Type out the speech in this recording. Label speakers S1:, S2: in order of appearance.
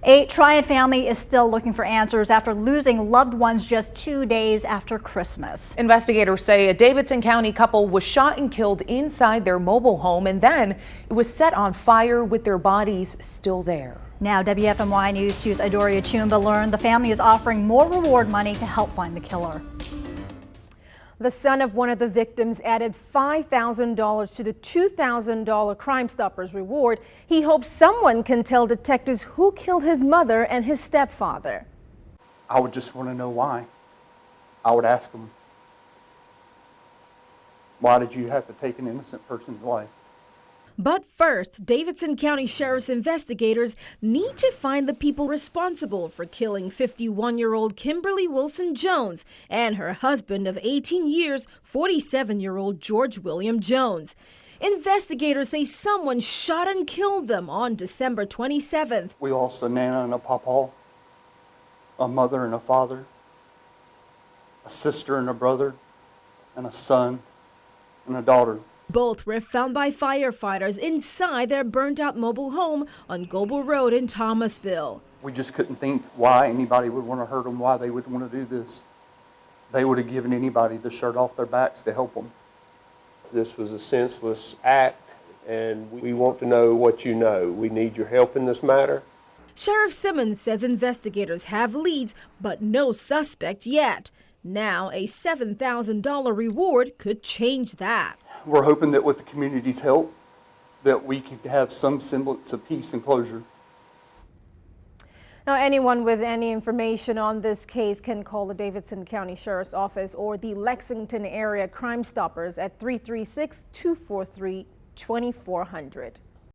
S1: A Triad family is still looking for answers after losing loved ones just 2 days after Christmas.
S2: Investigators say a Davidson County couple was shot and killed inside their mobile home, and then it was set on fire with their bodies still there.
S1: Now, WFMY News 2's Adoria Chumba learned the family is offering more reward money to help find the killer.
S3: The son of one of the victims added $5,000 to the $2,000 Crime Stoppers reward. He hopes someone can tell detectives who killed his mother and his stepfather.
S4: I would just want to know why. I would ask them, why did you have to take an innocent person's life?
S5: But first, Davidson County Sheriff's investigators need to find the people responsible for killing 51-year-old Kimberly Wilson Jones and her husband of 18 years, 47-year-old George William Jones. Investigators say someone shot and killed them on December 27th.
S4: We lost a nana and a pawpaw, a mother and a father, a sister and a brother, and a son and a daughter.
S5: Both were found by firefighters inside their burnt-out mobile home on Goble Road in Thomasville.
S4: We just couldn't think why anybody would want to hurt them, why they would want to do this. They would have given anybody the shirt off their backs to help them.
S6: This was a senseless act, and we want to know what you know. We need your help in this matter.
S5: Sheriff Simmons says investigators have leads, but no suspect yet. Now, a $7,000 reward could change that.
S4: We're hoping that with the community's help, that we can have some semblance of peace and closure.
S3: Now, anyone with any information on this case can call the Davidson County Sheriff's Office or the Lexington Area Crime Stoppers at 336-243-2400.